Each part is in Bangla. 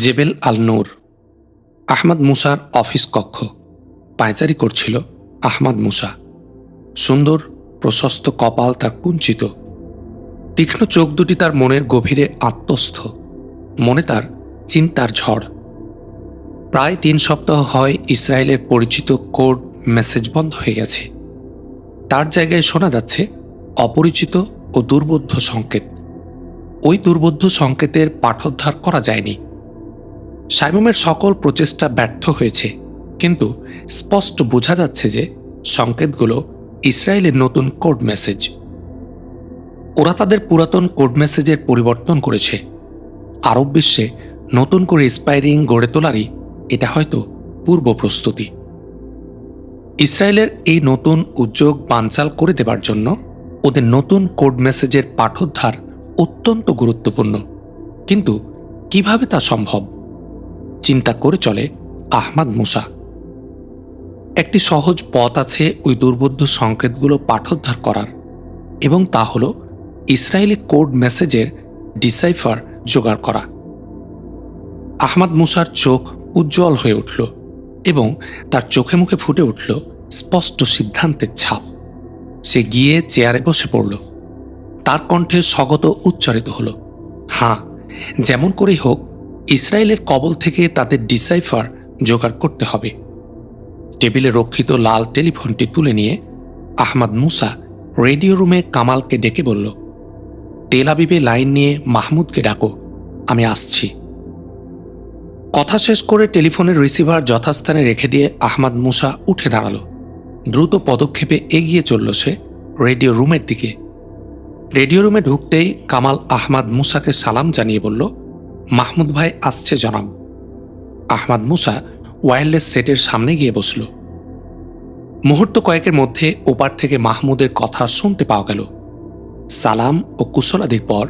জেবেল আল নূর। আহমদ মুসার অফিস কক্ষ। পায়চারি করছিল আহমদ মুসা। সুন্দর প্রশস্ত কপাল তার কুঞ্চিত, তীক্ষ্ণ চোখ দুটি তার মনের গভীরে আত্মস্থ। মনে তার চিন্তার ঝড়। প্রায় 3 সপ্তাহ হয় ইসরায়েলের পরিচিত কোড মেসেজ বন্ধ হয়ে গেছে। তার জায়গায় শোনা যাচ্ছে অপরিচিত ও দুর্বোধ্য সংকেত। ওই দুর্বোধ্য সংকেতের পাঠোদ্ধার করা যায়নি। সাইমুমের সকল প্রচেষ্টা ব্যর্থ হয়েছে, কিন্তু স্পষ্ট বোঝা যাচ্ছে যে সংকেতগুলো ইসরায়েলের নতুন কোড মেসেজ। ওরা তাদের পুরাতন কোড মেসেজের পরিবর্তন করেছে। আরব বিশ্বে নতুন করে স্পাইরিং গড়ে তোলারই এটা হয়তো পূর্ব প্রস্তুতি। ইসরায়েলের এই নতুন উদ্যোগ বানচাল করে দেবার জন্য ওদের নতুন কোড মেসেজের পাঠোদ্ধার অত্যন্ত গুরুত্বপূর্ণ। কিন্তু কিভাবে তা সম্ভব? চিন্তা করে চলে আহমদ মুসা। একটি সহজ পথ আছে ওই দুর্বোধ্য সংকেতগুলো পাঠোদ্ধার করার, এবং তা হল ইসরায়েলি কোড মেসেজের ডিসাইফার জোগাড় করা। আহমদ মুসার চোখ উজ্জ্বল হয়ে উঠল এবং তার চোখে মুখে ফুটে উঠল স্পষ্ট সিদ্ধান্তের ছাপ। সে গিয়ে চেয়ারে বসে পড়ল। তার কণ্ঠে স্বগত উচ্চারিত হল, হ্যাঁ, যেমন করেই হোক ইসরায়েলের কবল থেকে তাদের ডিসাইফার জোগাড় করতে হবে। টেবিলে রক্ষিত লাল টেলিফোনটি তুলে নিয়ে আহমদ মুসা রেডিও রুমে কামালকে ডেকে বলল, তেল আবিবে লাইন নিয়ে মাহমুদকে ডাকো, আমি আসছি। কথা শেষ করে টেলিফোনের রিসিভার যথাস্থানে রেখে দিয়ে আহমদ মুসা উঠে দাঁড়াল। দ্রুত পদক্ষেপে এগিয়ে চলল সে রেডিও রুমের দিকে। রেডিও রুমে ঢুকতেই কামাল আহমদ মুসাকে সালাম জানিয়ে বলল, মাহমুদ ভাই আসছে জনাব। আহমদ মুসা ওয়্যারলেস সেটের সামনে গিয়ে বসল। মুহূর্ত কয়েকের মধ্যে ওপার থেকে মাহমুদের কথা শুনতে পাওয়া গেল। সালাম ও কুশলাদির পর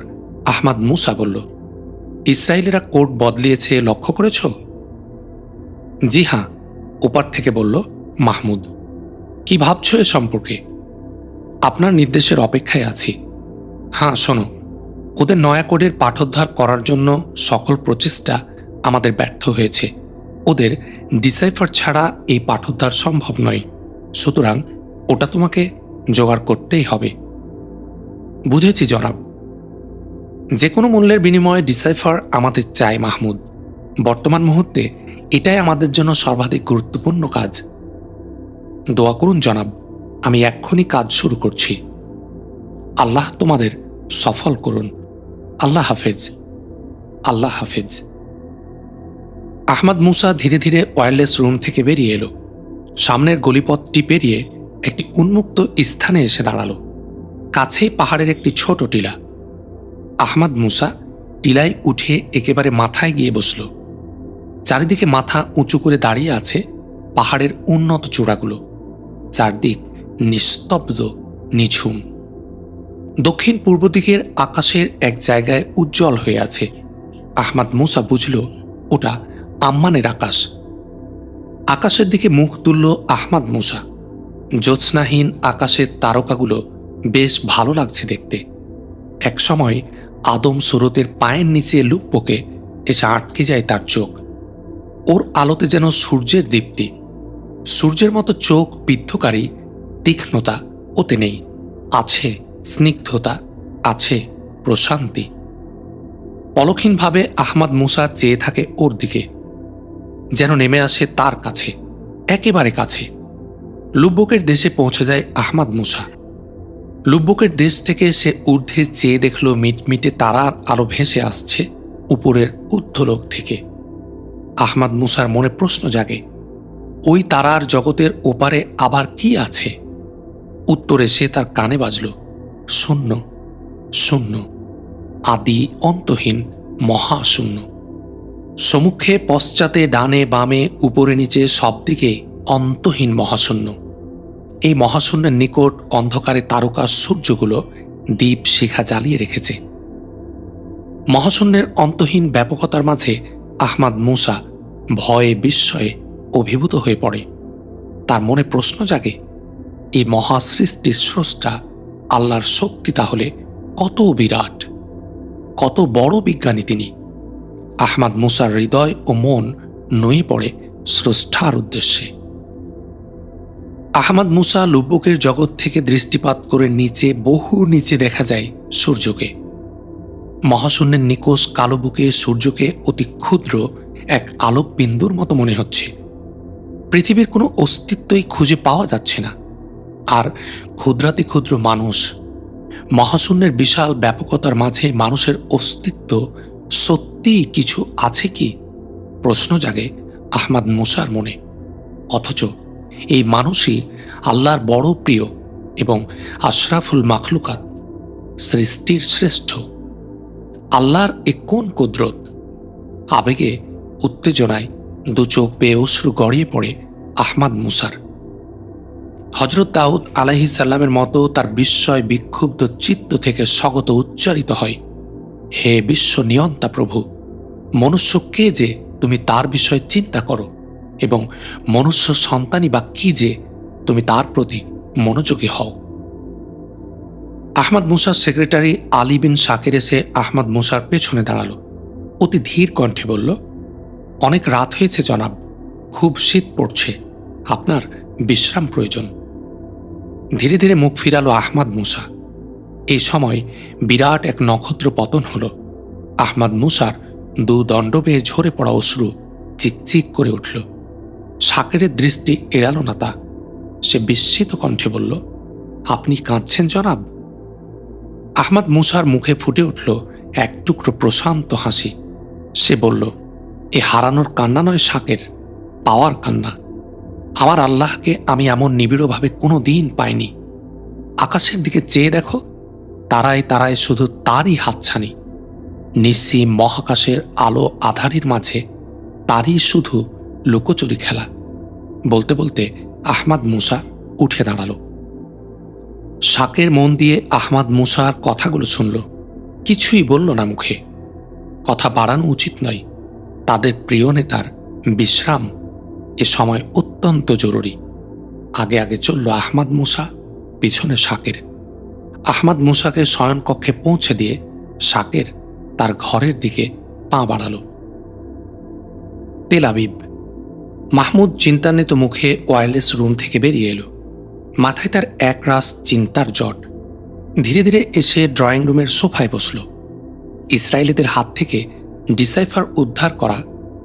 আহমদ মুসা বলল, ইসরায়েলেরা কোড বদলিয়েছে লক্ষ্য করেছ? জি হ্যাঁ, ওপার থেকে বলল মাহমুদ। কি ভাবছ এ সম্পর্কে? আপনার নির্দেশের অপেক্ষায় আছি। হ্যাঁ শোনো, ওদের নয়া কোডের পাঠোদ্ধার করার জন্য সকল প্রচেষ্টা আমাদের ব্যর্থ হয়েছে। ওদের ডিসাইফার ছাড়া এই পাঠোদ্ধার সম্ভব নয়, সুতরাং ওটা তোমাকে জোগাড় করতেই হবে। বুঝেছি জনাব। যে কোনো মূল্যের বিনিময়ে ডিসাইফার আমাদের চাই মাহমুদ। বর্তমান মুহূর্তে এটাই আমাদের জন্য সর্বাধিক গুরুত্বপূর্ণ কাজ। দোয়া করুন জনাব, আমি এক্ষুনি কাজ শুরু করছি। আল্লাহ তোমাদের সফল করুন। আল্লাহ হাফেজ। আল্লাহ হাফেজ। আহমদ মুসা ধীরে ধীরে ওয়্যারলেস রুম থেকে বেরিয়ে এলো। সামনের গলিপথটি পেরিয়ে একটি উন্মুক্ত স্থানে এসে দাঁড়াল। কাছেই পাহাড়ের একটি ছোট টিলা। আহমদ মুসা টিলায় উঠে একেবারে মাথায় গিয়ে বসল। চারিদিকে মাথা উঁচু করে দাঁড়িয়ে আছে পাহাড়ের উন্নত চূড়াগুলো। চারদিক নিস্তব্ধ, নিঝুম। দক্ষিণ পূর্ব দিকের আকাশের এক জায়গায় উজ্জ্বল হয়ে আছে। আহমদ মুসা বুঝল ওটা আম্মানের আকাশ। আকাশের দিকে মুখ তুলল আহমদ মুসা। জ্যোৎস্নাহীন আকাশের তারকাগুলো বেশ ভালো লাগছে দেখতে। এক সময় আদম সুরতের পায়ের নিচে লুপ্পকে এসে আটকে যায় তার চোখ। ওর আলোতে যেন সূর্যের দীপ্তি। সূর্যের মতো চোখ বিদ্ধকারী তীক্ষ্ণতা ওতে নেই। আছে স্নিগ্ধতা, আছে প্রশান্তি। পলক্ষীনভাবে আহমদ মুসা চেয়ে থাকে ওর দিকে, যেন নেমে আসে তার কাছে, একেবারে কাছে। লুব্বকের দেশে পৌঁছে যায় আহমদ মুসা। লুব্বকের দেশ থেকে সে ঊর্ধ্বে চেয়ে দেখল মিটমিটে তারার আলো ভেসে আসছে উপরের ঊর্ধ্বলোক থেকে। আহমদ মুসার মনে প্রশ্ন জাগে, ওই তারার জগতের ওপারে আবার কি আছে? উত্তরে সে তার কানে বাজল, শূন্য, শূন্য, আদি অন্তহীন মহাশূন্য। সম্মুখে পশ্চাতে ডানে বামে উপরে নিচে সব দিকে অন্তহীন মহাশূন্য। এই মহাশূন্যের নিকট অন্ধকারে তারকা সূর্যগুলো দ্বীপ শিখা জ্বালিয়ে রেখেছে। মহাশূন্যের অন্তহীন ব্যাপকতার মাঝে আহমদ মুসা ভয়ে বিস্ময়ে অভিভূত হয়ে পড়ে। তার মনে প্রশ্ন জাগে, এই মহাসৃষ্টির স্রষ্টা আল্লাহর শক্তি তাহলে কত বিরাট, কত বড় বিজ্ঞানী তিনি। আহমাদ মুসার হৃদয় ও মন নয়ে পড়ে স্রষ্টার উদ্দেশ্যে। আহমাদ মুসা লুব্বকের জগৎ থেকে দৃষ্টিপাত করে নিচে, বহু নিচে দেখা যায় সূর্যকে। মহাশূন্যের নিকোষ কালো বুকে সূর্যকে অতি ক্ষুদ্র এক আলোক বিন্দুর মতো মনে হচ্ছে। পৃথিবীর কোনো অস্তিত্বই খুঁজে পাওয়া যাচ্ছে না। আর ক্ষুদ্রাতি ক্ষুদ্র মানুষ, মহাশূন্যের বিশাল ব্যাপকতার মাঝে মানুষের অস্তিত্ব সত্যিই কিছু আছে কি? প্রশ্ন জাগে আহমাদ মুসার মনে। অথচ এই মানুষই আল্লাহর বড় প্রিয় এবং আশরাফুল মাখলুকাত, সৃষ্টির শ্রেষ্ঠ। আল্লাহর এ কোন কুদরত! আবেগে, উত্তেজনায় দু চোখ বেয়ে অশ্রু গড়িয়ে পড়ে আহমাদ মুসার। হজরত দাউদ আলাইহিস সালামের মতো তার বিস্ময় বিক্ষুব্ধ চিত্ত থেকে স্বগত উচ্চারিত হয়, হে বিশ্ব নিয়ন্তা প্রভু, মনুষ্য কে যে তুমি তার বিষয়ে চিন্তা করো, এবং মনুষ্য সন্তানই বা কি যে তুমি তার প্রতি মনোযোগী হও। আহমাদ মুসার সেক্রেটারি আলী বিন শাকির এসে আহমাদ মুসার পেছনে দাঁড়ালো। অতি ধীর কণ্ঠে বলল, অনেক রাত হয়েছে জনাব, খুব শীত পড়ছে, আপনার বিশ্রাম প্রয়োজন। ধীরে ধীরে মুখ ফিরালো আহমাদ মুসা। এই সময় বিরাট এক নক্ষত্র পতন হল। আহমাদ মুসার দু দণ্ড বেয়ে ঝরে পড়া অশ্রু চিকচিক করে উঠল। শাকেরের দৃষ্টি এড়াল না তা। সে বিস্মিত কণ্ঠে বলল, আপনি কাঁদছেন জনাব? আহমাদ মুসার মুখে ফুটে উঠল এক টুকরো প্রশান্ত হাসি। সে বলল, এ হারানোর কান্না নয় শাকের, পাওয়ার কান্না। আমার আল্লাহকে আমি এমন নিবিড়ভাবে কোনো দিন পাইনি। আকাশের দিকে চেয়ে দেখো, তারায় তারায় শুধু তারই হাতছানি। নিঃসীম মহাকাশের আলো আধারির মাঝে তারই শুধু লুকোচুরি খেলা। বলতে বলতে আহমাদ মুসা উঠে দাঁড়ালো। শাকের মন দিয়ে আহমাদ মুসার কথাগুলো শুনল, কিছুই বলল না মুখে। কথা বাড়ানো উচিত নয়, তাদের প্রিয় নেতার বিশ্রাম এ সময় অত্যন্ত জরুরি। আগে আগে চলল আহমাদ মুসা, পিছনে শাকের। আহমাদ মুসাকে শয়নকক্ষে পৌঁছে দিয়ে শাকের তার ঘরের দিকে পা বাড়াল। Tel Aviv. মাহমুদ চিন্তান্বিত মুখে ওয়্যারলেস রুম থেকে বেরিয়ে এলো। মাথায় তার একরাশ চিন্তার জট। ধীরে ধীরে এসে ড্রয়িং রুমের সোফায় বসল। ইসরায়েলিদের হাত থেকে ডিসাইফার উদ্ধার করা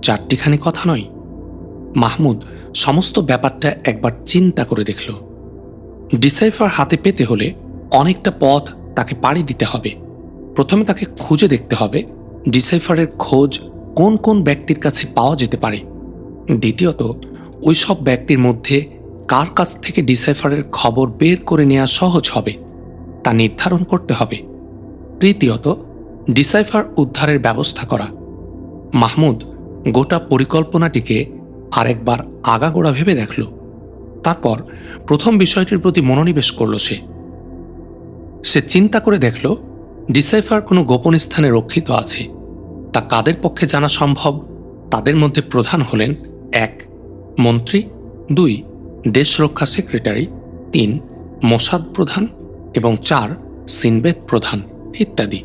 চারটিখানি কথা নয়। মাহমুদ সমস্ত ব্যাপারটা একবার চিন্তা করে দেখল। ডিসাইফার হাতে পেতে হলে অনেকটা পথ তাকে পাড়ি দিতে হবে। প্রথমে তাকে খুঁজে দেখতে হবে ডিসাইফারের খোঁজ কোন কোন ব্যক্তির কাছে পাওয়া যেতে পারে। দ্বিতীয়ত, ওই সব ব্যক্তির মধ্যে কার কাছ থেকে ডিসাইফারের খবর বের করে নেওয়া সহজ হবে তা নির্ধারণ করতে হবে। তৃতীয়ত, ডিসাইফার উদ্ধারের ব্যবস্থা করা। মাহমুদ গোটা পরিকল্পনাটিকে আরেকবার আগাগোড়া ভেবে দেখল। তারপর প্রথম বিষয়টির প্রতি মনোনিবেশ করল। সে চিন্তা করে দেখল, ডিসাইফার কোনো গোপন স্থানে রক্ষিত আছে। তা কাদের পক্ষে জানা সম্ভব? তাদের মধ্যে প্রধান হলেন 1. মন্ত্রী, 2. দেশরক্ষা সেক্রেটারি, 3. মোসাদ প্রধান এবং 4. সিনবেদ প্রধান ইত্যাদি।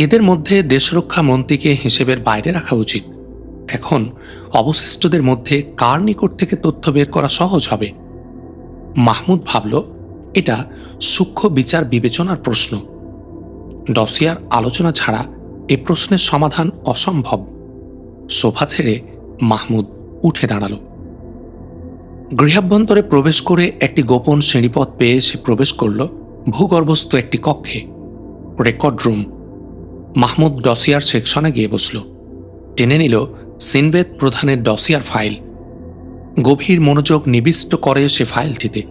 এদের মধ্যে দেশরক্ষা মন্ত্রীকে হিসেবের বাইরে রাখা উচিত। এখন অবশিষ্টদের মধ্যে কার নিকট থেকে তথ্য বের করা সহজ হবে? মাহমুদ ভাবল, এটা সূক্ষ্ম বিচার বিবেচনার প্রশ্ন। ডসিয়ার আলোচনা ছাড়া এ প্রশ্নের সমাধান অসম্ভব। সোফা ছেড়ে মাহমুদ উঠে দাঁড়াল। গৃহাভ্যন্তরে প্রবেশ করে একটি গোপন সিঁড়িপথ পেয়ে সে প্রবেশ করল ভূগর্ভস্থ একটি কক্ষে, রেকর্ড রুম। মাহমুদ ডসিয়ার সেকশনে গিয়ে বসল। টেনে নিল সিনবেদ প্রধানের ডসিয়ার ফাইল। গভীর মনোযোগ নিবিষ্ট করে সে ফাইলটিতে।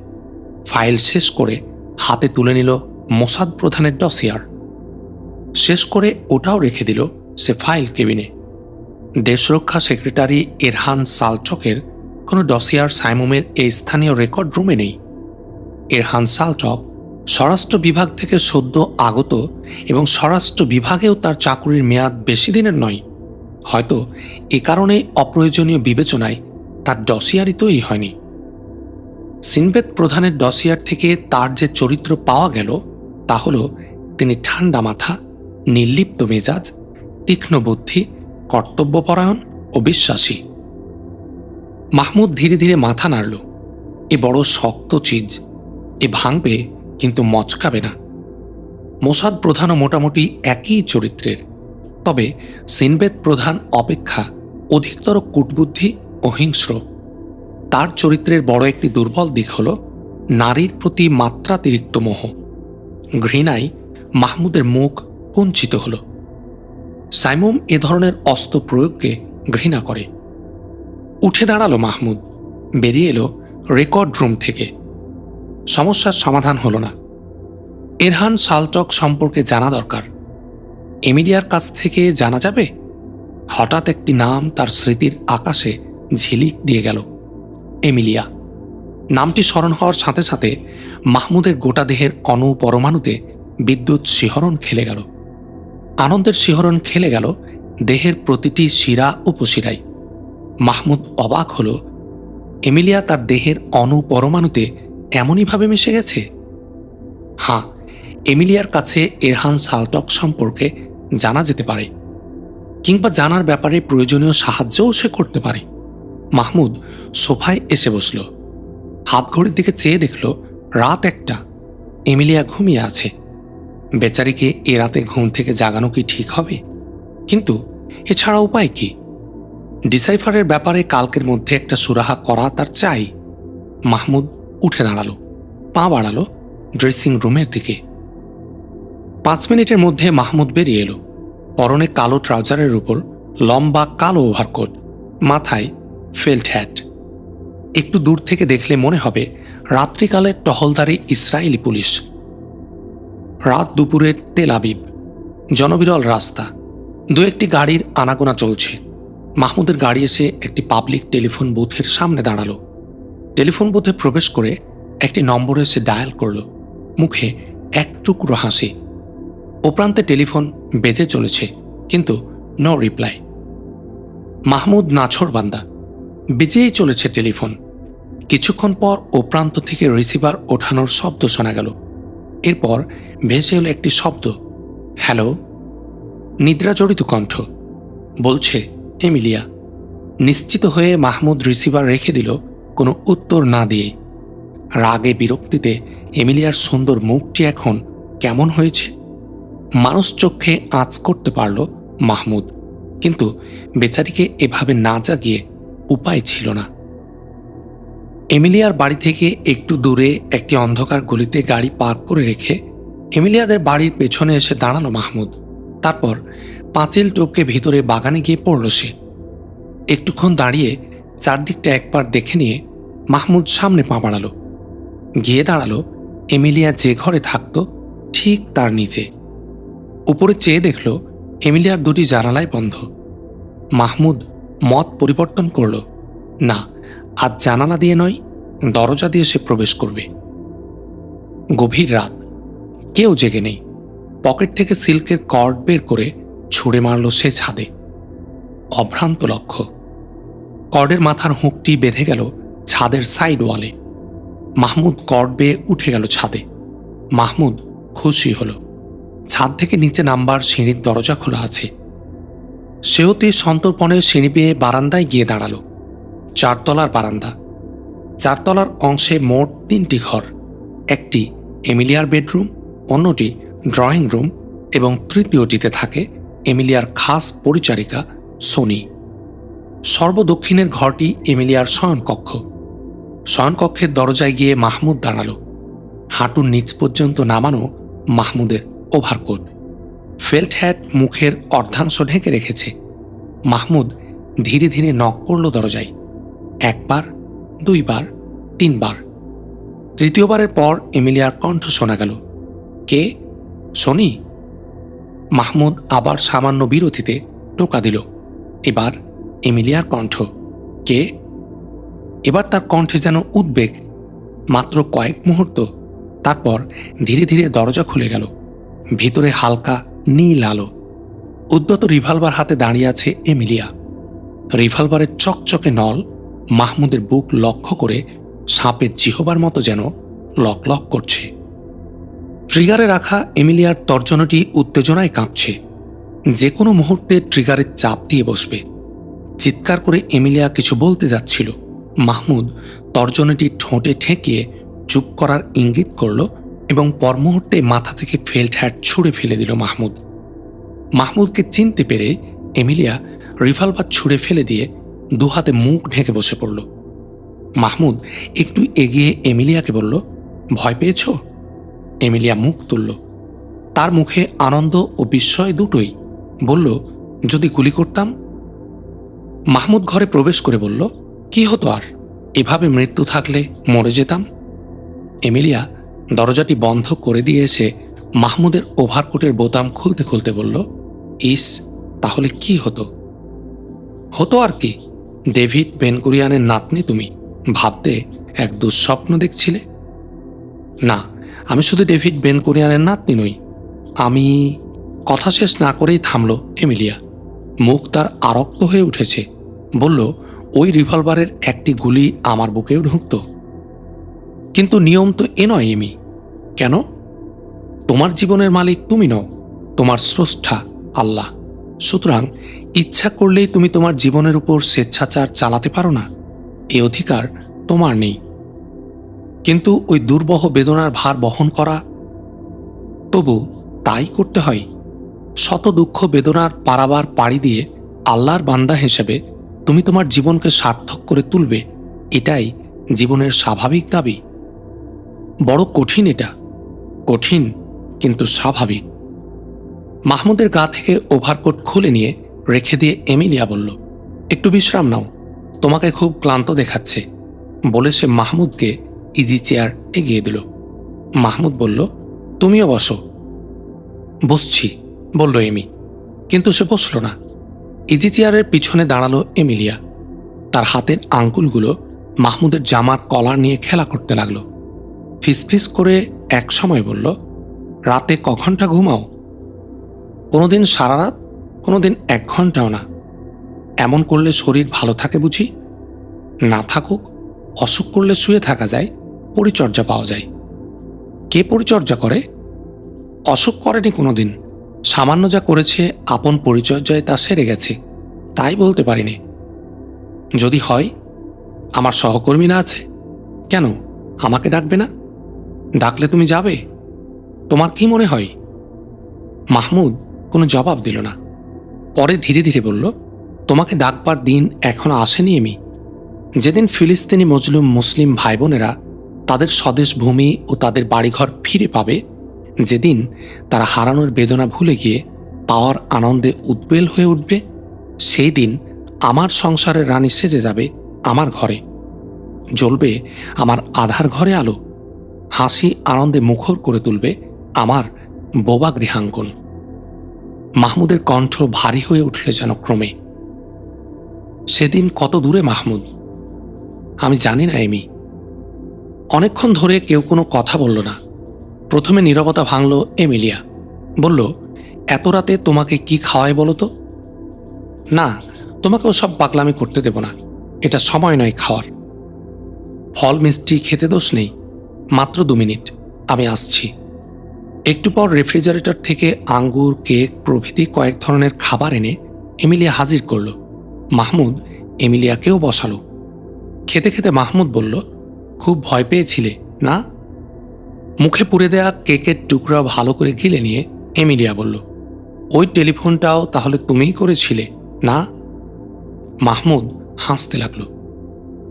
ফাইল শেষ করে হাতে তুলে নিল মোসাদ প্রধানের ডসিয়ার। শেষ করে ওটাও রেখে দিল সে ফাইল কেবিনে। দেশরক্ষা সেক্রেটারি এরহান সালচকের কোনো ডসিয়ার সাইমুমের এই স্থানীয় রেকর্ড রুমে নেই। এরহান সালচক স্বরাষ্ট্র বিভাগ থেকে সদ্য আগত এবং স্বরাষ্ট্র বিভাগেও তার চাকুরির মেয়াদ বেশি দিনের নয়। হয়তো এ কারণে অপ্রয়োজনীয় বিবেচনায় তার ডসিয়ারই তৈরি হয়নি। সিনবেদ প্রধানের ডসিয়ার থেকে তার যে চরিত্র পাওয়া গেল তা হল তিনি ঠান্ডা মাথা, নির্লিপ্ত মেজাজ, তীক্ষ্ণ বুদ্ধি কর্তব্যপরায়ণ ও বিশ্বাসী। মাহমুদ ধীরে ধীরে মাথা নাড়ল। এ বড় শক্ত চিজ, এ ভাঙবে কিন্তু মচকাবে না। মোসাদ প্রধানও মোটামুটি একই চরিত্রের, তবে সিনবেদ প্রধান অপেক্ষা অধিকতর কূটবুদ্ধি ও হিংস্র। তার চরিত্রের বড় একটি দুর্বল দিক হল নারীর প্রতি মাত্রাতিরিক্ত মোহ। ঘৃণায় মাহমুদের মুখ কুঞ্চিত হল। সাইমুম এ ধরনের অস্ত্র প্রয়োগকে ঘৃণা করে। উঠে দাঁড়ালো মাহমুদ, বেরিয়ে এলো রেকর্ড রুম থেকে। সমস্যার সমাধান হলো না। এরহান সালটক সম্পর্কে জানা দরকার। এমিলিয়ার কাছ থেকে জানা যাবে? হঠাৎ একটি নাম তার স্মৃতির আকাশে ঝিলিক দিয়ে গেল, এমিলিয়া। নামটি স্মরণ হওয়ার সাথে সাথে মাহমুদের গোটা দেহের অণু পরমাণুতে বিদ্যুৎ শিহরণ খেলে গেল। আনন্দের শিহরণ খেলে গেল দেহের প্রতিটি শিরা উপশিরায়। মাহমুদ অবাক হল, এমিলিয়া তার দেহের অণু পরমাণুতে এমনইভাবে মিশে গেছে। হ্যাঁ, এমিলিয়ার কাছে এরহান সালটক সম্পর্কে জানা যেতে পারে, কিংবা জানার ব্যাপারে প্রয়োজনীয় সাহায্যও সে করতে পারে। মাহমুদ সোফায় এসে বসল। হাতঘড়ির দিকে চেয়ে দেখল রাত 1টা। এমিলিয়া ঘুমিয়ে আছে। বেচারিকে এ রাতে ঘুম থেকে জাগানো কি ঠিক হবে? কিন্তু এছাড়া উপায় কি? ডিসাইফারের ব্যাপারে কালকের মধ্যে একটা সুরাহা করা তার চাই। মাহমুদ উঠে দাঁড়ালো, পা বাড়ালো ড্রেসিং রুমের দিকে। 5 মিনিটের মধ্যে মাহমুদ বেরিয়ে এলো। পরনে কালো ট্রাউজারের উপর লম্বা কালো ওভারকোট, মাথায় ফেল্ট হ্যাট। একটু দূর থেকে দেখলে মনে হবে রাত্রিকালের টহলদারি ইসরায়েলি পুলিশ। রাত দুপুরের তেল আবিব, জনবিরল রাস্তা, 2-1টি গাড়ির আনাগোনা চলছে। মাহমুদের গাড়ি এসে একটি পাবলিক টেলিফোন বুথের সামনে দাঁড়ালো। টেলিফোন বুথে প্রবেশ করে একটি নম্বরে সে ডায়াল করল, মুখে এক টুকরো হাসি। ও প্রান্তে টেলিফোন বেজে চলেছে, কিন্তু নো রিপ্লাই। মাহমুদ নাছোড়বান্দা, বেজেই চলেছে টেলিফোন। কিছুক্ষণ পর ও প্রান্ত থেকে রিসিভার ওঠানোর শব্দ শোনা গেল। এরপর ভেসে এলো একটি শব্দ, হ্যালো। নিদ্রাজড়িত কণ্ঠ, বলছে এমিলিয়া। নিশ্চিত হয়ে মাহমুদ রিসিভার রেখে দিল, কোনো উত্তর না দিয়ে। রাগে বিরক্তিতে এমিলিয়ার সুন্দর মুখটি এখন কেমন হয়েছে। মানুষ চোখে আঁচ করতে পারল মাহমুদ, কিন্তু বেচারিকে এভাবে না জাগিয়ে উপায় ছিল না। এমিলিয়ার বাড়ি থেকে একটু দূরে একটি অন্ধকার গলিতে গাড়ি পার্ক করে রেখে এমিলিয়াদের বাড়ির পেছনে এসে দাঁড়ালো মাহমুদ। তারপর পাঁচিল টপকে ভিতরে বাগানে গিয়ে পড়ল সে। একটুক্ষণ দাঁড়িয়ে চারদিকটা একবার দেখে নিয়ে মাহমুদ সামনে পা বাড়ালো। গিয়ে দাঁড়ালো এমিলিয়া যে ঘরে থাকত ঠিক তার নিচে। উপরে চেয়ে দেখল এমিলিয়ার 2টি জানালাই বন্ধ। মাহমুদ মত পরিবর্তন করল, না, আজ জানালা দিয়ে নয়, দরজা দিয়ে সে প্রবেশ করবে। গভীর রাত, কেউ জেগে নেই। পকেট থেকে সিল্কের কর্ড বের করে ছুঁড়ে মারল সে ছাদে। অভ্রান্ত লক্ষ্য। কর্ডের মাথার হুঁকটি বেঁধে গেল ছাদের সাইড ওয়ালে। মাহমুদ কর্ড বেয়ে উঠে গেল ছাদে। মাহমুদ খুশি হল। ছাদ থেকে নিচে নামবার সিঁড়ির দরজা খোলা আছে। সে অতি সন্তর্পণে সিঁড়ি বেয়ে বারান্দায় গিয়ে দাঁড়ালো। 4 তলার বারান্দা। 4 তলার অংশে মোট 3টি ঘর। একটি এমিলিয়ার বেডরুম, অন্যটি ড্রয়িং রুম এবং তৃতীয়টিতে থাকে এমিলিয়ার খাস পরিচারিকা সোনি। সর্বদক্ষিণের ঘরটি এমিলিয়ার শয়নকক্ষ। শয়নকক্ষের দরজায় গিয়ে মাহমুদ দাঁড়ালো। হাঁটুর নিচ পর্যন্ত নামানো মাহমুদের ওভারকোট, ফেল্ট হ্যাট মুখের অর্ধাংশ ঢেকে রেখেছে। মাহমুদ ধীরে ধীরে নক করল দরজায়। 1 বার, 2 বার, 3 বার। তৃতীয়বারের পর এমিলিয়ার কণ্ঠ শোনা গেল, কে? সোনি? মাহমুদ আবার সামান্য বিরতিতে টোকা দিল। এবার এমিলিয়ার কণ্ঠ, কে? এবার তার কণ্ঠে যেন উদ্বেগ। মাত্র কয়েক মুহূর্ত, তারপর ধীরে ধীরে দরজা খুলে গেল। ভিতরে হালকা নীল আলো। উদ্যত রিভলভার হাতে দাঁড়িয়ে আছে এমিলিয়া। রিভলভারের চকচকে নল মাহমুদের বুক লক্ষ্য করে সাপের জিহবার মতো যেন লক লক করছে। ট্রিগারে রাখা এমিলিয়ার তর্জনটি উত্তেজনায় কাঁপছে। যে কোনো মুহূর্তে ট্রিগারের চাপ দিয়ে বসবে। চিৎকার করে এমিলিয়া কিছু বলতে যাচ্ছিল। মাহমুদ তর্জনীটি ঠোঁটে ঠেকিয়ে চুপ করার ইঙ্গিত করল এবং পর মুহূর্তে মাথা থেকে ফেল্ট হ্যাট ছুঁড়ে ফেলে দিল মাহমুদকে চিনতে পেরে এমিলিয়া রিভলভার ছুঁড়ে ফেলে দিয়ে দুহাতে মুখ ঢেকে বসে পড়ল। মাহমুদ একটু এগিয়ে এমিলিয়াকে বলল, ভয় পেয়েছ? এমিলিয়া মুখ তুলল। তার মুখে আনন্দ ও বিস্ময় দুটোই। বলল, যদি গুলি করতাম? মাহমুদ ঘরে প্রবেশ করে বলল, কি হতো আর, এভাবে মৃত্যু থাকলে মরে যেতাম। এমিলিয়া দরজাটি বন্ধ করে দিয়ে এসে মাহমুদের ওভারকোটের বোতাম খুলতে খুলতে বলল, ইস, তাহলে কি হতো? হতো আর কি, ডেভিড বেনগুরিয়ানের নাতনি তুমি, ভাবতে এক দুঃস্বপ্ন দেখছিলে। না, আমি শুধু ডেভিড বেনগুরিয়ানের নাতনি নই, আমি। কথা শেষ না করেই থামল এমিলিয়া। মুখ তার আরক্ত হয়ে উঠেছে। বলল, ওই রিভলভারের একটি গুলি আমার বুকেও ঢুকত। কিন্তু নিয়ম তো এ নয় এমি। কেন? তোমার জীবনের মালিক তুমি নও, তোমার স্রষ্টা আল্লাহ। সুতরাং ইচ্ছা করলেই তুমি তোমার জীবনের উপর স্বেচ্ছাচার চালাতে পারো না, এ অধিকার তোমার নেই। কিন্তু ওই দুর্বহ বেদনার ভার বহন করা, তবু তাই করতে হয়। শত দুঃখ বেদনার পারাবার পাড়ি দিয়ে আল্লাহর বান্দা হিসেবে তুমি তোমার জীবনকে সার্থক করে তুলবে, এটাই জীবনের স্বাভাবিক দাবি। বড় কঠিন এটা, কঠিন কিন্তু স্বাভাবিক। মাহমুদের গা থেকে ওভারকোট খুলে নিয়ে রেখে দিয়ে এমিলিয়া বলল, একটু বিশ্রাম নাও, তোমাকে খুব ক্লান্ত দেখাচ্ছে। বলে সে মাহমুদকে ইজি চেয়ার এগিয়ে দিল। মাহমুদ বলল, তুমিও বসো। বসছি, বলল এমি। কিন্তু সে বসল না। ইজি চেয়ারের পিছনে দাঁড়ালো এমিলিয়া। তার হাতের আঙ্গুলগুলো মাহমুদের জামার কলার নিয়ে খেলা করতে লাগলো। ফিসফিস করে এক সময় বলল, রাতে ক ঘন্টা ঘুমাও? কোনোদিন সারা রাত, কোনোদিন 1 ঘন্টাও না। এমন করলে শরীর ভালো থাকে বুঝি? না থাকুক, অসুখ করলে শুয়ে থাকা যায়, পরিচর্যা পাওয়া যায়। কে পরিচর্যা করে? অসুখ করেনি কোনোদিন, সামান্য যা করেছে আপন পরিচর্যায় তা সেরে গেছে, তাই বলতে পারিনি। যদি হয়, আমার সহকর্মীরা আছে, কেন আমাকে ডাকবে না? ডাকলে তুমি যাবে? তোমার কি মনে হয়? মাহমুদ কোনো জবাব দিল না। পরে ধীরে ধীরে বলল, তোমাকে ডাকবার দিন এখনো আসেনি এমি। যেদিন ফিলিস্তিনি মজলুম মুসলিম ভাই বোনেরা তাদের স্বদেশ ভূমি ও তাদের বাড়িঘর ফিরে পাবে, যেদিন তারা হারানোর বেদনা ভুলে গিয়ে পাওয়ার আনন্দে উদ্বেল হয়ে উঠবে, সেই দিন আমার সংসারের রানী সেজে যাবে আমার ঘরে। জ্বলবে আমার আধার ঘরে আলো, হাসি আনন্দে মুখর করে তুলবে আমার বোবা গৃহাঙ্গন। মাহমুদের কণ্ঠ ভারী হয়ে উঠল যেন ক্রমে। সেদিন কত দূরে মাহমুদ, আমি জানি না এমি। অনেকক্ষণ ধরে কেউ কোনো কথা বলল না। প্রথমে নীরবতা ভাঙল এমিলিয়া। বলল, এত রাতে তোমাকে কি খাওয়ায় বলো তো? না, তোমাকে ওসব পাগলামি করতে দেব না, এটা সময় নয় খাওয়ার। ফল মিষ্টি খেতে দোষ নেই, মাত্র 2 মিনিট, আমি আসছি। একটু পর রেফ্রিজারেটর থেকে আঙ্গুর, কেক প্রভৃতি কয়েক ধরনের খাবার এনে এমিলিয়া হাজির করল। মাহমুদ এমিলিয়াকেও বসালো। খেতে খেতে মাহমুদ বলল, খুব ভয় পেয়েছিলে না? মুখে পুড়ে দেয়া কেকের টুকরা ভালো করে গিলে নিয়ে এমিলিয়া বলল, ওই টেলিফোনটাও তাহলে তুমিই করেছিলে না? মাহমুদ হাসতে লাগল।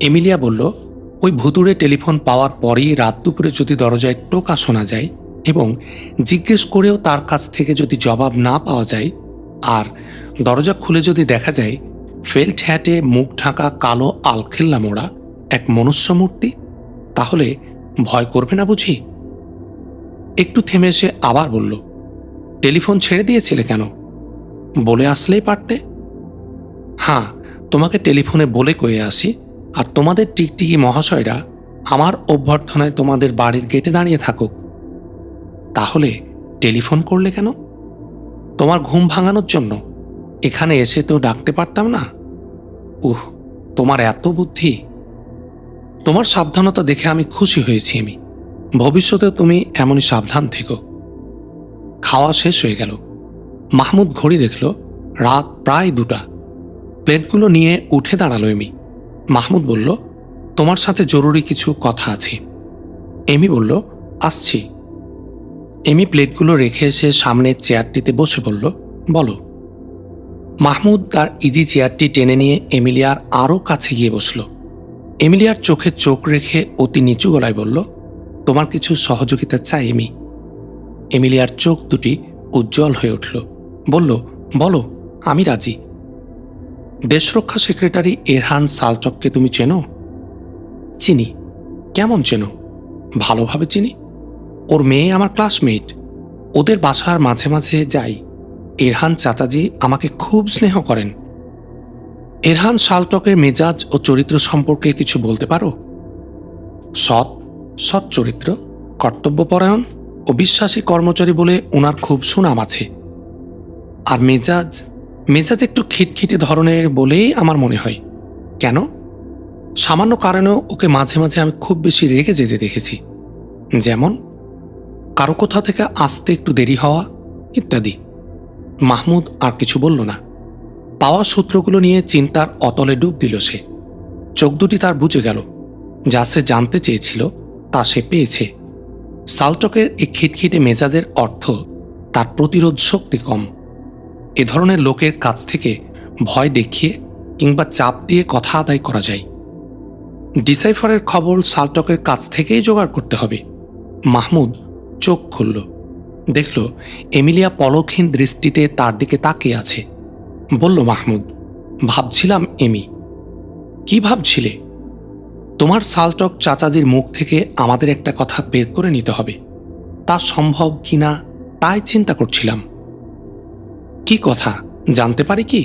এমিলিয়া বলল, ওই ভুতুড়ে টেলিফোন পাওয়ার পরেই রাত দুপুরে যদি দরজায় টোকা শোনা যায় এবং জিজ্ঞেস করেও তার কাছ থেকে যদি জবাব না পাওয়া যায়, আর দরজা খুলে যদি দেখা যায় ফেল্ট হ্যাটে মুখ ঢাকা কালো আলখেল্লা মোড়া এক মনুষ্য মূর্তি, তাহলে ভয় করবে না বুঝি? একটু থেমে এসে আবার বলল, টেলিফোন ছেড়ে দিয়েছিলে কেন? বলে আসলেই পারতে। হ্যাঁ, তোমাকে টেলিফোনে বলে কয়ে আসি, আর তোমাদের টিকটিকি মহাশয়রা আমার অভ্যর্থনায় তোমাদের বাড়ির গেটে দাঁড়িয়ে থাকুক। তাহলে টেলিফোন করলে কেন? তোমার ঘুম ভাঙানোর জন্য। এখানে এসে তো ডাকতে পারতাম না। তোমার এত বুদ্ধি! তোমার সাবধানতা দেখে আমি খুশি হয়েছি আমি। ভবিষ্যতেও তুমি এমনই সাবধান থেকো। খাওয়া শেষ হয়ে গেল। মাহমুদ ঘড়ি দেখল, রাত প্রায় 2টা। প্লেটগুলো নিয়ে উঠে দাঁড়ালো এমি। মাহমুদ বলল, তোমার সাথে জরুরি কিছু কথা আছে। এমি বলল, আসছি। এমি প্লেটগুলো রেখে এসে সামনের চেয়ারটিতে বসে বলল, বলো। মাহমুদ তার ইজি চেয়ারটি টেনে নিয়ে এমিলিয়ার আরও কাছে গিয়ে বসল। এমিলিয়ার চোখে চোখ রেখে অতি নিচু গলায় বলল, তোমার কিছু সহযোগিতা চাই এমি। এমিলিয়ার চোখ দুটি উজ্জ্বল হয়ে উঠল। বলল, বলো, আমি রাজি। দেশরক্ষা সেক্রেটারি এরহান সালটককে তুমি চেনো? চিনি। কেমন চেনো? ভালোভাবে চিনি। ওর মেয়ে আমার ক্লাসমেট। ওদের বাসার মাঝে মাঝে যাই। এরহান চাচাজি আমাকে খুব স্নেহ করেন। এরহান সালটকের মেজাজ ও চরিত্র সম্পর্কে কিছু বলতে পারো? সৎ চরিত্র, কর্তব্যপরায়ণ ও বিশ্বাসী কর্মচারী বলে ওনার খুব সুনাম আছে। আর মেজাজ একটু খিটখিটে ধরনের বলেই আমার মনে হয়। কেন? সামান্য কারণেও ওকে মাঝে মাঝে আমি খুব বেশি রেগে যেতে দেখেছি। যেমন কারো কোথা থেকে আসতে একটু দেরি হওয়া ইত্যাদি। মাহমুদ আর কিছু বলল না। পাওয়া সূত্রগুলো নিয়ে চিন্তার অতলে ডুব দিল সে। চোখ দুটি তার বুঝে গেল, যা সে জানতে চেয়েছিল তা সে পেয়েছে। সালটকের এই খিটখিটে মেজাজের অর্থ তার প্রতিরোধ শক্তি কম। এ ধরনের লোকের কাছ থেকে ভয় দেখিয়ে কিংবা চাপ দিয়ে কথা আদায় করা যায়। ডিসাইফারের খবর সালটকের কাছ থেকেই জোগাড় করতে হবে। মাহমুদ চোখ খুলল, দেখল এমিলিয়া পলকহীন দৃষ্টিতে তার দিকে তাকিয়ে আছে। বলল মাহমুদ, ভাবছিলাম এমি। কি ভাবছিলে? তোমার সালটক চাচাজির মুখ থেকে আমাদের একটা কথা বের করে নিতে হবে। তা সম্ভব কিনা তাই চিন্তা করছিলাম। কি কথা জানতে পারি কি?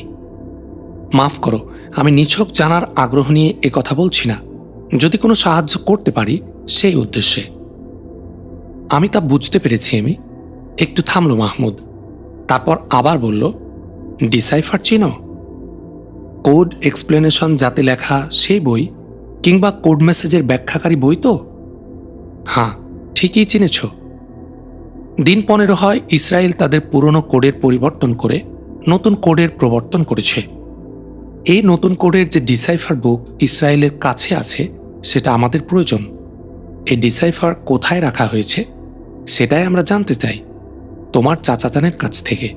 মাফ করো, আমি নিছক জানার আগ্রহ নিয়ে এ কথা বলছি না। যদি কোনো সাহায্য করতে পারি সেই উদ্দেশ্যে। আমি তা বুঝতে পেরেছি এমি। একটু থামল মাহমুদ, তারপর আবার বলল, ডিসাইফার চিনো? কোড এক্সপ্লেনেশন যাতে লেখা সেই বই, কিংবা কোড মেসেজের ব্যাখ্যাকারী বই তো? হ্যাঁ, ঠিকই চিনেছ। দিন 15 হয় ইসরায়েল তাদের পুরনো কোডের পরিবর্তন করে নতুন কোডের প্রবর্তন করেছে। এই নতুন কোডের যে ডিসাইফার বুক ইসরায়েলের কাছে আছে সেটা আমাদের প্রয়োজন। এই ডিসাইফার কোথায় রাখা হয়েছে সেটাই আমরা জানতে চাই, তোমার চাচাজানের কাছ থেকে।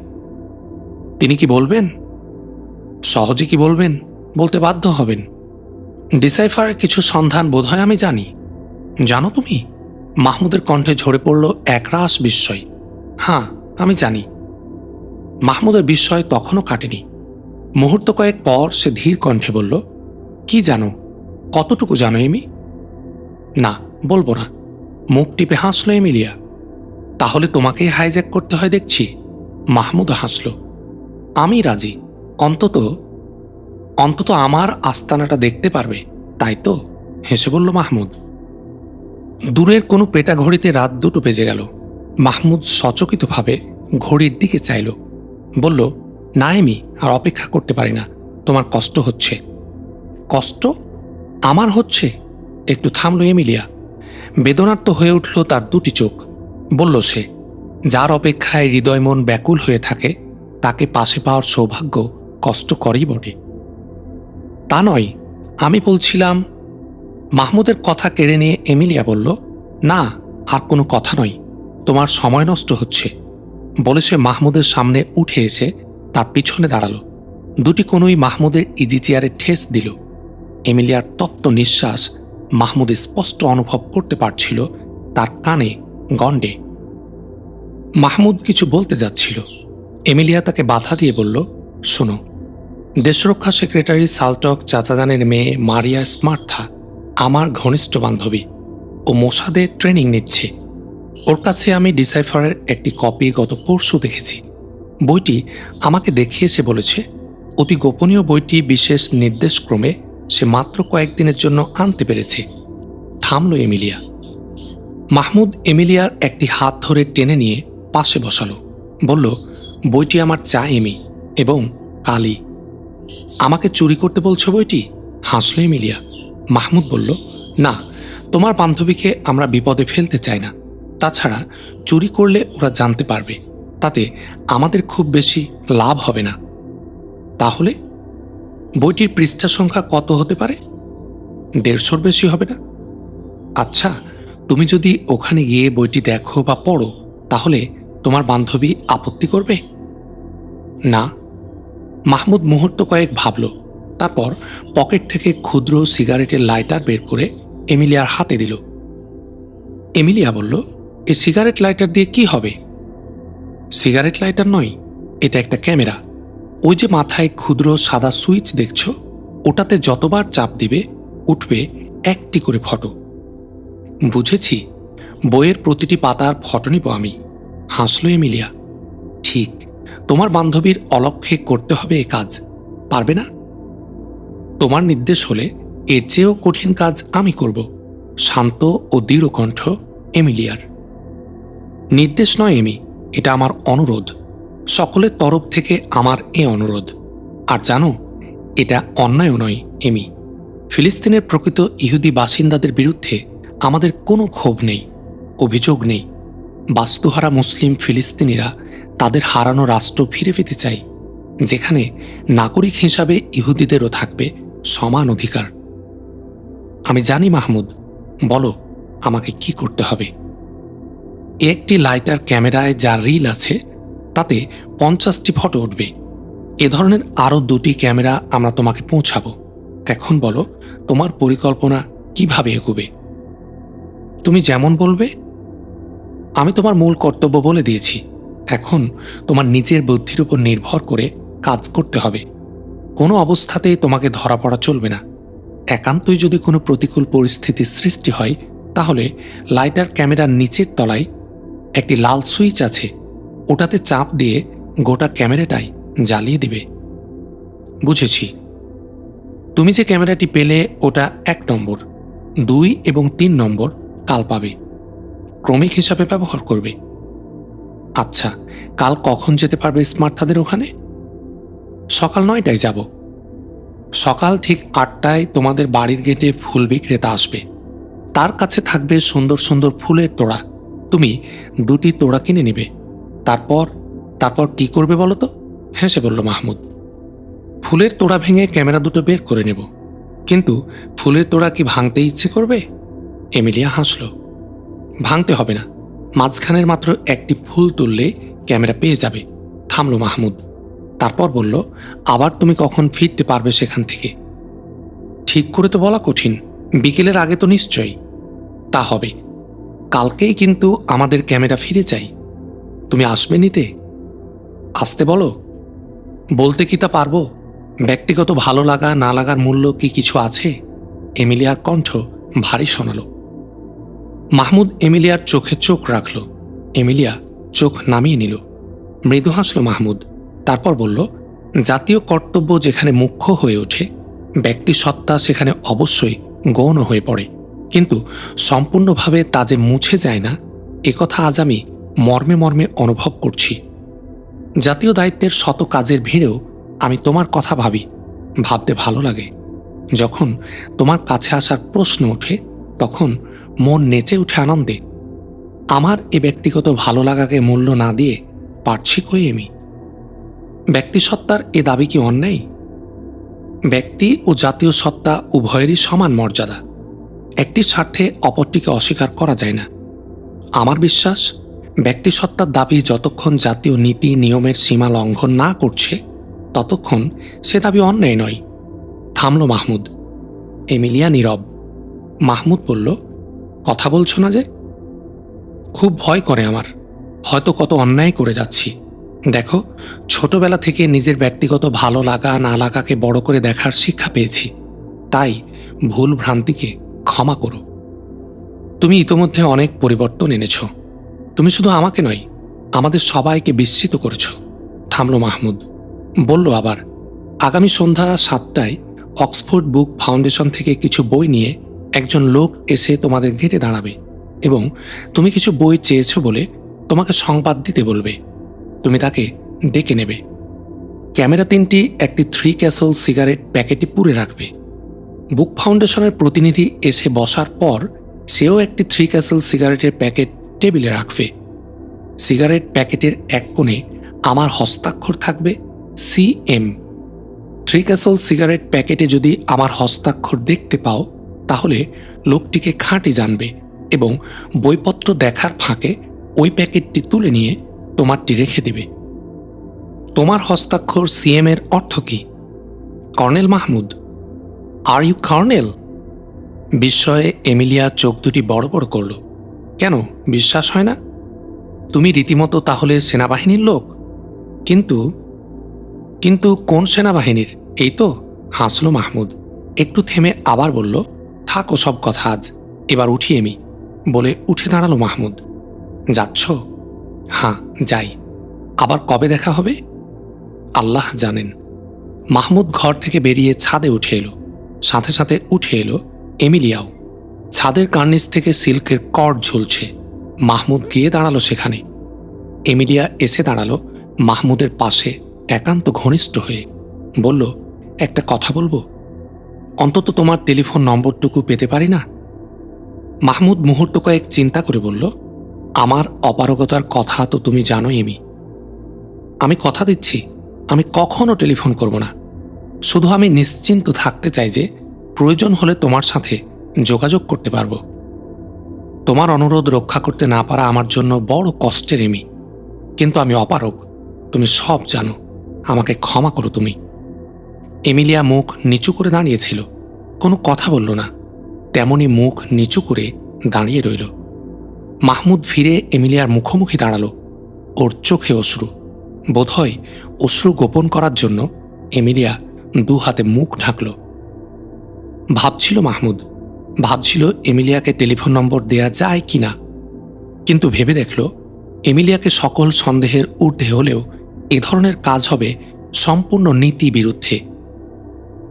তিনি কি বলবেন? সহজে কি বলবেন? বলতে বাধ্য হবেন। ডিসাইফারের কিছু সন্ধান বোধহয় আমি জানি। জানো তুমি? মাহমুদের কণ্ঠে ঝরে পড়ল একরাশ বিস্ময়। হ্যাঁ, আমি জানি। মাহমুদের বিস্ময় তখনও কাটেনি। মুহূর্ত কয়েক পর সে ধীর কণ্ঠে বলল, কি জানো? কতটুকু জানো এমি? না, বলবো না। মুখ টিপে হাসল এমিলিয়া। তাহলে তোমাকেই হাইজ্যাক করতে হয় দেখছি। মাহমুদ হাসল। আমি রাজি। অন্তত আমার আস্তানাটা দেখতে পারবে, তাই তো? হেসে বলল মাহমুদ। দূরের কোনো পেটা ঘড়িতে রাত 2টো বেজে গেল। মাহমুদ সচকিতভাবে ঘড়ির দিকে চাইল। বলল, না এমি, আর অপেক্ষা করতে পারি না। তোমার কষ্ট হচ্ছে। কষ্ট আমার হচ্ছে? একটু থামল এমিলিয়া। বেদনার্ত হয়ে উঠল তার 2টি চোখ। বলল সে, যার অপেক্ষায় হৃদয় মন ব্যাকুল হয়ে থাকে তাকে পাশে পাওয়ার সৌভাগ্য কষ্টকরই বটে। তা নয়, আমি বলছিলাম। মাহমুদের কথা কেড়ে নিয়ে এমিলিয়া বলল, না, আর কোনো কথা নয়। তোমার সময় নষ্ট হচ্ছে। বলে সে মাহমুদের সামনে উঠে এসে তার পিছনে দাঁড়ালো। 2টি কোণই মাহমুদের ইজি চেয়ারে ঠেস দিল। এমিলিয়ার তপ্ত নিঃশ্বাস মাহমুদ স্পষ্ট অনুভব করতে পারছিল তার কানে গণ্ডে। মাহমুদ কিছু বলতে যাচ্ছিল। এমিলিয়া তাকে বাধা দিয়ে বলল, শোনো, দেশরক্ষা সেক্রেটারি সালটক চাচাজানের মেয়ে মারিয়া স্মার্থা আমার ঘনিষ্ঠ বান্ধবী। ও মোসাদে ট্রেনিং নিচ্ছে। ওর কাছে আমি ডিসাইফারের একটি কপি গত পরশু দেখেছি। বইটি আমাকে দেখিয়ে সে বলেছে অতি গোপনীয় বইটি বিশেষ নির্দেশক্রমে সে মাত্র কয়েকদিনের জন্য আনতে পেরেছে। থামল এমিলিয়া। মাহমুদ এমিলিয়ার একটি হাত ধরে টেনে নিয়ে পাশে বসালো। বলল, বইটি আমার চাই এমি, এবং কালি। আমাকে চুরি করতে বলছো বইটি? হাসল এমিলিয়া। মাহমুদ বলল, না, তোমার বান্ধবীকে আমরা বিপদে ফেলতে চাই না। তাছাড়া চুরি করলে ওরা জানতে পারবে। তাতে আমাদের খুব বেশি লাভ হবে না। তাহলে বইটির পৃষ্ঠা সংখ্যা কত হতে পারে? 150-র বেশি হবে না? আচ্ছা, তুমি যদি ওখানে গিয়ে বইটি দেখো বা পড়ো, তাহলে তোমার বান্ধবী আপত্তি করবে? না। মাহমুদ মুহূর্ত কয়েক ভাবল, তারপর পকেট থেকে ক্ষুদ্র সিগারেটের লাইটার বের করে এমিলিয়ার হাতে দিল। এমিলিয়া বলল, এই সিগারেট লাইটার দিয়ে কি হবে? সিগারেট লাইটার নয়, এটা একটা ক্যামেরা। ওই যে মাথায় ক্ষুদ্র সাদা সুইচ দেখছ, ওটাতে যতবার চাপ দিবে উঠবে একটি করে ফটো। বুঝেছি, বইয়ের প্রতিটি পাতার ফটো নিব আমি, হাসল এমিলিয়া। ঠিক, তোমার বান্ধবীর অলক্ষ্যে করতে হবে এ কাজ, পারবে না? তোমার নির্দেশ হলে এর চেয়েও কঠিন কাজ আমি করব, শান্ত ও দৃঢ় কণ্ঠ এমিলিয়ার। নির্দেশ নয় এমি, এটা আমার অনুরোধ, সকলের তরফ থেকে আমার এ অনুরোধ। আর জানো, এটা অন্যায়ও নয় এমি। ফিলিস্তিনের প্রকৃত ইহুদি বাসিন্দাদের বিরুদ্ধে আমাদের কোনো ক্ষোভ নেই, অভিযোগ নেই। বাস্তুহারা মুসলিম ফিলিস্তিনিরা তাদের হারানো রাষ্ট্র ফিরে পেতে চায়, যেখানে নাগরিক হিসাবে ইহুদিদেরও থাকবে সমান অধিকার। আমি জানি মাহমুদ, বলো আমাকে কি করতে হবে। একটি লাইটার ক্যামেরায় যা রিল আছে তাতে 50টি ফটো উঠবে। এ ধরনের আরও 2টি ক্যামেরা আমরা তোমাকে পৌঁছাবো। এখন বলো তোমার পরিকল্পনা কিভাবে এগোবে। তুমি যেমন বলবে। আমি তোমার মূল কর্তব্য বলে দিয়েছি, এখন তোমার নিজের বুদ্ধির উপর নির্ভর করে কাজ করতে হবে। কোনো অবস্থাতেই তোমাকে ধরা পড়া চলবে না। একান্তই যদি কোনো প্রতিকূল পরিস্থিতির সৃষ্টি হয়, তাহলে লাইটার ক্যামেরার নিচের তলায় একটি লাল সুইচ আছে, ওটাতে চাপ দিয়ে গোটা ক্যামেরাটাই জ্বালিয়ে দিবে। বুঝেছি। তুমি যে ক্যামেরাটি পেলে ওটা 1 নম্বর, 2 এবং 3 নম্বর কাল পাবে, ক্রমিক হিসাবে ব্যবহার করবে। আচ্ছা, কাল কখন যেতে পারবে স্মার্টাদের ওখানে? সকাল 9টায় যাব। সকাল ঠিক 8টায় তোমাদের বাড়ির গেটে ফুল বিক্রেতা আসবে, তার কাছে থাকবে সুন্দর সুন্দর ফুলের তোড়া। তুমি 2টি তোড়া কিনে নেবে। তারপর তারপর কি করবে বলো তো? হেসে বলল মাহমুদ। ফুলের তোড়া ভেঙে ক্যামেরা দুটো বের করে নেব। কিন্তু ফুলের তোড়া কি ভাঙতে ইচ্ছে করবে? এমিলিয়া হাসল। ভাঙতে হবে না, মাঝখানের মাত্র একটি ফুল তুললে ক্যামেরা পেয়ে যাবে। থামল মাহমুদ, তারপর বলল, আবার তুমি কখন ফিরতে পারবে সেখান থেকে? ঠিক করে তো বলা কঠিন, বিকেলের আগে তো নিশ্চয়ই। তা হবে, কালকেই কিন্তু আমাদের ক্যামেরা ফিরে চাই। তুমি আসবে নিতে? আসতে বলো। বলতে কি তা পারবো? ব্যক্তিগত ভালো লাগা না লাগার মূল্য কি কিছু আছে? এমিলিয়ার কণ্ঠ ভারী শোনালো। মাহমুদ এমিলিয়ার চোখে চোখ রাখল। এমিলিয়া চোখ নামিয়ে নিল। মৃদু হাসল মাহমুদ, তারপর বলল, জাতীয় কর্তব্য যেখানে মুখ্য হয়ে ওঠে, ব্যক্তি সত্তা সেখানে অবশ্যই গৌণ হয়ে পড়ে, কিন্তু সম্পূর্ণভাবে তা যে মুছে যায় না, একথা আজ আমি মর্মে মর্মে অনুভব করছি। জাতীয় দায়িত্বের শত কাজের ভিড়েও আমি তোমার কথা ভাবি, ভাবতে ভালো লাগে। যখন তোমার কাছে আসার প্রশ্ন ওঠে, তখন মন নেচে উঠে আনন্দে। আমার এ ব্যক্তিগত ভালো লাগাকে মূল্য না দিয়ে পারছি কই আমি? ব্যক্তিসত্তার এ দাবি কি অন্যায়? ব্যক্তি ও জাতীয় সত্তা উভয়েরই সমান মর্যাদা, একটি স্বার্থে অপরটিকে অস্বীকার করা যায় না। আমার বিশ্বাস, ব্যক্তিসত্তার দাবি যতক্ষণ জাতীয় নীতি নিয়মের সীমা লঙ্ঘন না করছে, ততক্ষণ সে দাবি অন্যায় নয়। থামল মাহমুদ। এমিলিয়া নীরব। মাহমুদ বলল, কথা বলছো না যে? খুব ভয় করে আমার, হয়তো কত অন্যায় করে যাচ্ছি। দেখো, ছোটবেলা থেকে নিজের ব্যক্তিগত ভালো লাগা না লাগাকে বড় করে দেখার শিক্ষা পেয়েছি, তাই ভুল ভ্রান্তিকে ক্ষমা করো। তুমি ইতোমধ্যে অনেক পরিবর্তন এনেছ। তুমি শুধু আমাকে নয়, আমাদের সবাইকে বিস্মিত করেছ। থামল মাহমুদ। বলল আবার, আগামী সন্ধ্যা 7টায় অক্সফোর্ড বুক ফাউন্ডেশন থেকে কিছু বই নিয়ে একজন লোক এসে তোমাদের গেটে দাঁড়াবে এবং তুমি কিছু বই চেয়েছ বলে তোমাকে সংবাদ দিতে বলবে। তুমি তাকে ডেকে নেবে। ক্যামেরা 3টি একটি 3 ক্যাসল সিগারেট প্যাকেটে পুরে রাখবে। বুক ফাউন্ডেশনের প্রতিনিধি এসে বসার পর সেও একটি 3 ক্যাসল সিগারেটের প্যাকেট টেবিলে রাখবে। সিগারেট প্যাকেটের এক কোণে আমার হস্তাক্ষর থাকবে CM। 3 ক্যাসল সিগারেট প্যাকেটে যদি আমার হস্তাক্ষর দেখতে পাও তাহলে লোকটিকে খাঁটি জানবে এবং বইপত্র দেখার ফাঁকে ওই প্যাকেটটি তুলে নিয়ে তোমারটি রেখে দেবে। তোমার হস্তাক্ষর CM এর অর্থ কি? Colonel Mahmud, are you colonel? বিস্ময়ে এমিলিয়া চোখ দুটি বড় বড় করল। কেন, বিশ্বাস হয় না? তুমি রীতিমতো তাহলে সেনাবাহিনীর লোক? কিন্তু কিন্তু কোন সেনাবাহিনীর? এই তো, হাসল মাহমুদ। একটু থেমে আবার বলল, থাক সব কথা আজ, এবার উঠি এমি। বলে উঠে দাঁড়ালো মাহমুদ। যাচ্ছ? হ্যাঁ, যাই। আবার কবে দেখা হবে? আল্লাহ জানেন। মাহমুদ ঘর থেকে বেরিয়ে ছাদে উঠে এলো। সাথে সাথে উঠে এলো এমিলিয়াও। ছাদের কার্নিস থেকে সিল্কের কর্ড ঝুলছে। মাহমুদ গিয়ে দাঁড়ালো সেখানে। এমিলিয়া এসে দাঁড়ালো মাহমুদের পাশে একান্ত ঘনিষ্ঠ হয়ে। বলল, একটা কথা বলবো? অন্তত তোমার টেলিফোন নম্বরটুকু পেতে পারি না? মাহমুদ মুহূর্ত কয়েক চিন্তা করে বলল, আমার অপারগতার কথা তো তুমি জানো এমি। আমি কথা দিচ্ছি আমি কখনো টেলিফোন করব না। শুধু আমি নিশ্চিন্ত থাকতে চাই যে প্রয়োজন হলে তোমার সাথে যোগাযোগ করতে পারবো। তোমার অনুরোধ রক্ষা করতে না পারা আমার জন্য বড় কষ্টের এমি, কিন্তু আমি অপারগ। তুমি সব জানো, আমাকে ক্ষমা করো তুমি। এমিলিয়া মুখ নিচু করে দাঁড়িয়েছিল, কোনো কথা বলল না। তেমনি মুখ নিচু করে দাঁড়িয়ে রইল। মাহমুদ ফিরে এমিলিয়ার মুখোমুখি দাঁড়ালো। ওর চোখে অশ্রু। বোধহয় অশ্রু গোপন করার জন্য এমিলিয়া 2 হাতে মুখ ঢাকল। ভাবছিল মাহমুদ, ভাবছিল এমিলিয়াকে টেলিফোন নম্বর দেয়া যায় কিনা। কিন্তু ভেবে দেখল এমিলিয়াকে সকল সন্দেহের ঊর্ধ্বে হলেও এ ধরনের কাজ হবে সম্পূর্ণ নীতি বিরুদ্ধে।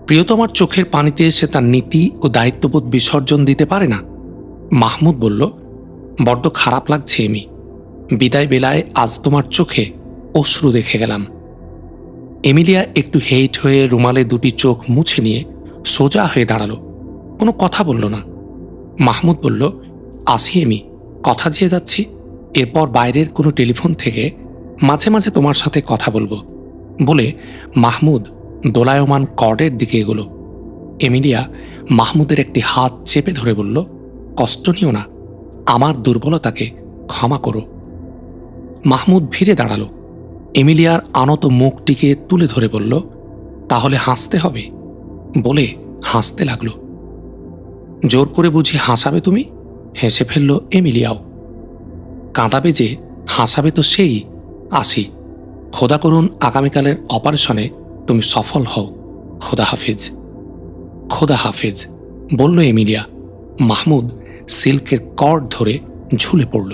প্রিয়তমার চোখের পানিতে সে তার নীতি ও দায়িত্ববোধ বিসর্জন দিতে পারে না। মাহমুদ বলল, বড্ড খারাপ লাগছে এমি। বিদায় বেলায় আজ তোমার চোখে অশ্রু দেখে গেলাম। এমিলিয়া একটু হেইট হয়ে রুমালে 2টি চোখ মুছে নিয়ে সোজা হয়ে দাঁড়ালো। কোনো কথা বলল না। মাহমুদ বলল, আসি এমি, কথা দিয়ে যাচ্ছি। এরপর বাইরের কোনো টেলিফোন থেকে মাঝে মাঝে তোমার সাথে কথা বলবো। বলে মাহমুদ দোলায়মান কর্ডের দিকে এগোলো। এমিলিয়া মাহমুদের একটি হাত চেপে ধরে বলল, কষ্ট নিও না, আমার দুর্বলতাকে ক্ষমা করো। মাহমুদ ফিরে দাঁড়ালো। এমিলিয়ার আনত মুখটিকে তুলে ধরে বলল, তাহলে হাসতে হবে? বলে হাসতে লাগলো। জোর করে বুঝি হাসাবে তুমি? হেসে ফেলল এমিলিয়াও। কাঁদাবে যে, হাসাবে তো সেই। আসি। খোদা করুন আগামীকালের অপারেশনে তুমি সফল হও। খোদা হাফিজ। খোদা হাফিজ, বলল এমিলিয়া। মাহমুদ সিল্কের কর্ড ধরে ঝুলে পড়ল।